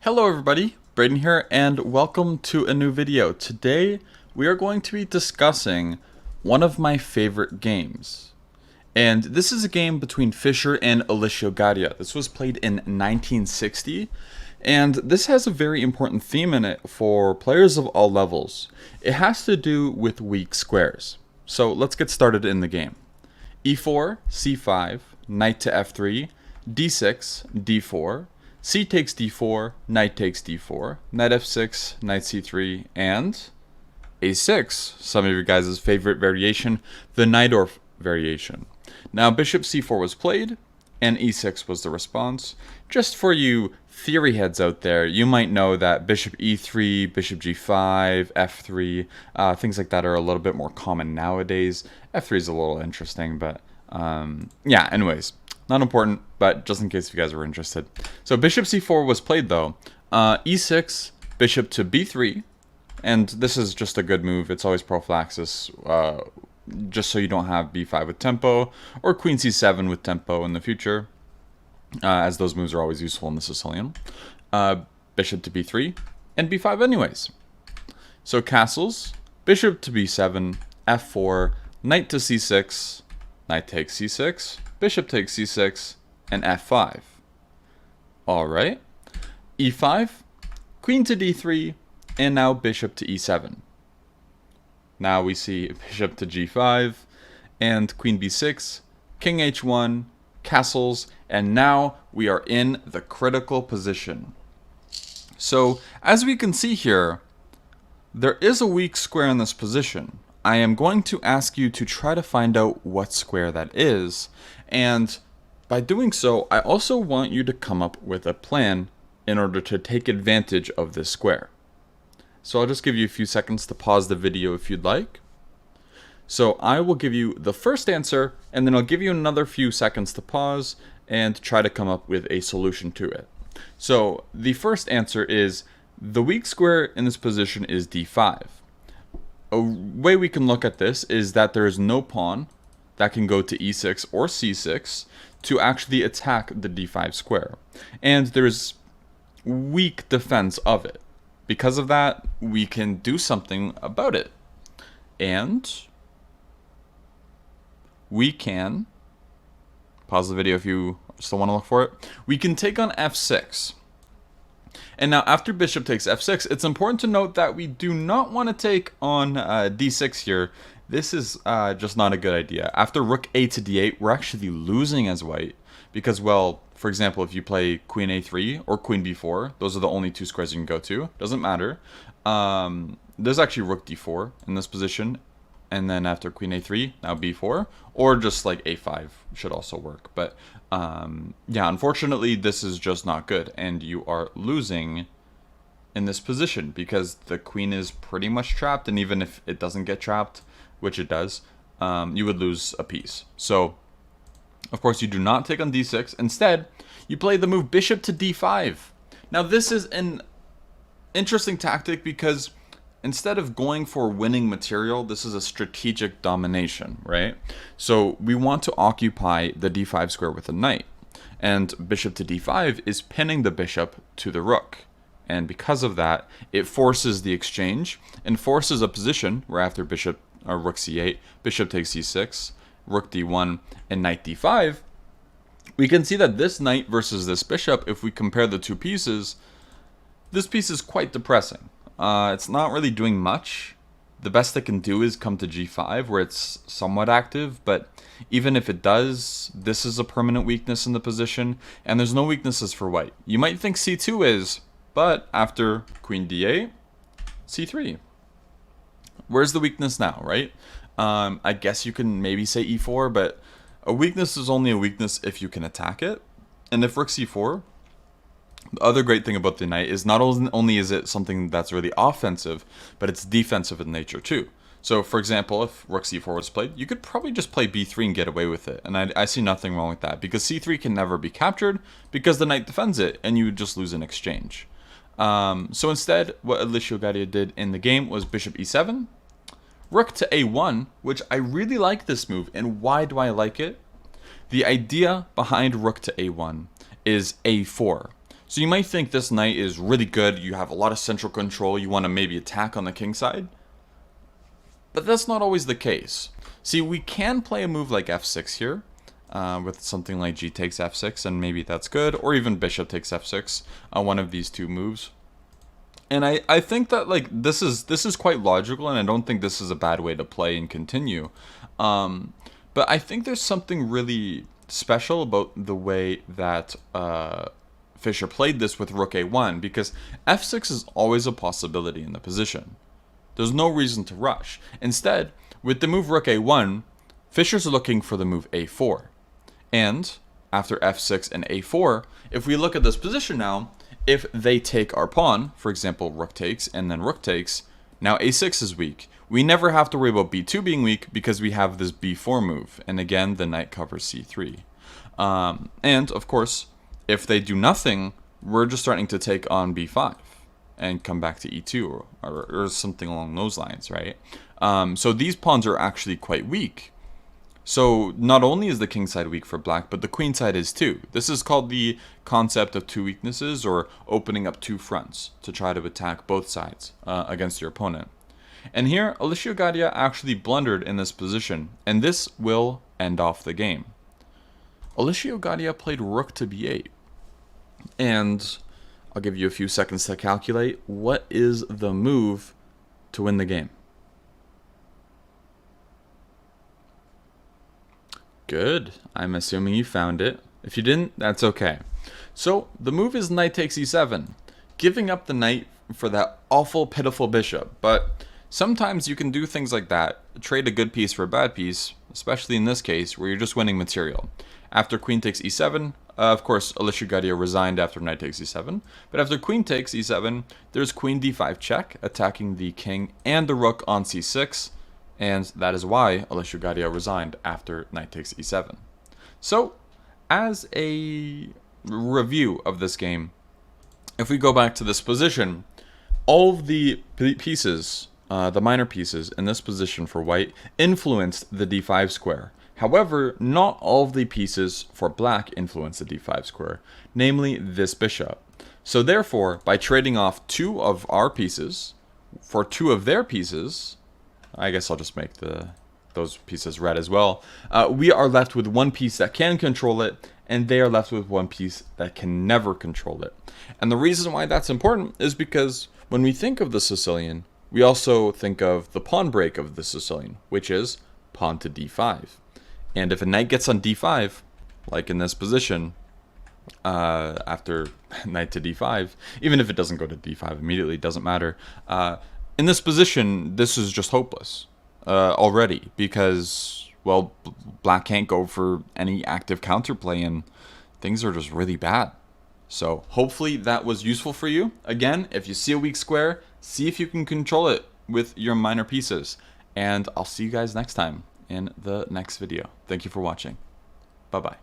Hello everybody, Braden here, and welcome to a new video. Today we are going to be discussing one of my favorite games. And this is a game between Fischer and Olicio Gadia. This was played in 1960, and this has a very important theme in it for players of all levels. It has to do with weak squares. So let's get started in the game. e4, c5, knight to f3, d6, d4, c takes d4, knight takes d4, knight f6, knight c3, and a6, some of your guys' favorite variation, the Najdorf variation. Now bishop c4 was played, and e6 was the response. Just for you theory heads out there, you might know that bishop e3, bishop g5, f3, things like that are a little bit more common nowadays. f3 is a little interesting, but yeah, anyways. Not important, but just in case you guys were interested. So bishop c4 was played though. e6, bishop to b3, and this is just a good move. It's always prophylaxis, just so you don't have b5 with tempo, or queen c7 with tempo in the future, as those moves are always useful in the Sicilian. Bishop to b3, and b5 anyways. So castles, bishop to b7, f4, knight to c6, knight takes c6, bishop takes c6, and f5. Alright. e5, queen to d3, and now bishop to e7. Now we see bishop to g5, and queen b6, king h1, castles, and now we are in the critical position. So, as we can see here, there is a weak square in this position. I am going to ask you to try to find out what square that is, and by doing so, I also want you to come up with a plan in order to take advantage of this square. So I'll just give you a few seconds to pause the video if you'd like. So I will give you the first answer, and then I'll give you another few seconds to pause and try to come up with a solution to it. So the first answer is the weak square in this position is d5. A way we can look at this is that there is no pawn that can go to e6 or c6 to actually attack the d5 square. And there's weak defense of it. Because of that, we can do something about it. And we can pause the video if you still want to look for it. We can take on f6. And now after bishop takes f6, it's important to note that we do not want to take on d6 here. This is just not a good idea. After rook a to d8, we're actually losing as white. Because, well, for example, if you play queen a3 or queen b4, those are the only two squares you can go to. Doesn't matter. There's actually rook d4 in this position. And then after queen a3, now b4. Or just like a5 should also work. But yeah, unfortunately, this is just not good. And you are losing in this position because the queen is pretty much trapped. And even if it doesn't get trapped, which it does, you would lose a piece. So, of course, you do not take on d6. Instead, you play the move bishop to d5. Now, this is an interesting tactic because instead of going for winning material, this is a strategic domination, right? So we want to occupy the d5 square with a knight. And bishop to d5 is pinning the bishop to the rook. And because of that, it forces the exchange and forces a position where after bishop or rook c8, bishop takes c6, rook d1, and knight d5, we can see that this knight versus this bishop, if we compare the two pieces, this piece is quite depressing. It's not really doing much. The best it can do is come to g5, where it's somewhat active, but even if it does, this is a permanent weakness in the position, and there's no weaknesses for white. You might think c2 is, but after queen d8, c3. Where's the weakness now, right? I guess you can maybe say e4, but a weakness is only a weakness if you can attack it. And if rook c4, the other great thing about the knight is not only is it something that's really offensive, but it's defensive in nature too. So for example, if rook c4 was played, you could probably just play b3 and get away with it. And I see nothing wrong with that because c3 can never be captured because the knight defends it and you would just lose in exchange. So instead, what Olicio Gadia did in the game was bishop e7, rook to a1, which I really like this move. And why do I like it? The idea behind rook to a1 is a4. So you might think this knight is really good, you have a lot of central control, you want to maybe attack on the king side. But that's not always the case. See, we can play a move like f6 here, with something like g takes f6, and maybe that's good, or even bishop takes f6, one of these two moves. And I think that like this is quite logical, and I don't think this is a bad way to play and continue. But I think there's something really special about the way that Fischer played this with rook a1, because f6 is always a possibility in the position. There's no reason to rush. Instead, with the move rook a1, Fischer's looking for the move a4. And after f6 and a4, if we look at this position now, if they take our pawn, for example, rook takes and then rook takes, now a6 is weak. We never have to worry about b2 being weak because we have this b4 move. And again, the knight covers c3. And, of course, if they do nothing, we're just starting to take on b5 and come back to e2 or something along those lines, right? So these pawns are actually quite weak. So not only is the king side weak for black, but the queen side is too. This is called the concept of two weaknesses, or opening up two fronts to try to attack both sides against your opponent. And here, Olicio Gadia actually blundered in this position, and this will end off the game. Olicio Gadia played rook to b8, and I'll give you a few seconds to calculate what is the move to win the game. Good. I'm assuming you found it. If you didn't, that's okay. So the move is knight takes e7, giving up the knight for that awful, pitiful bishop. But sometimes you can do things like that, trade a good piece for a bad piece, especially in this case where you're just winning material. After queen takes e7, of course, Olicio Gadia resigned after knight takes e7. But after queen takes e7, there's queen d5 check, attacking the king and the rook on c6. And that is why Olicio Gadia resigned after knight takes e7. So, as a review of this game, if we go back to this position, all of the pieces, the minor pieces in this position for white, influenced the d5 square. However, not all of the pieces for black influence the d5 square, namely this bishop. So therefore, by trading off two of our pieces for two of their pieces, I guess I'll just make those pieces red as well, we are left with one piece that can control it, and they are left with one piece that can never control it. And the reason why that's important is because when we think of the Sicilian, we also think of the pawn break of the Sicilian, which is pawn to d5. And if a knight gets on d5, like in this position, after knight to d5, even if it doesn't go to d5 immediately, it doesn't matter. In this position, this is just hopeless already, because, well, black can't go for any active counterplay, and things are just really bad. So hopefully that was useful for you. Again, if you see a weak square, see if you can control it with your minor pieces. And I'll see you guys next time in the next video. Thank you for watching. Bye-bye.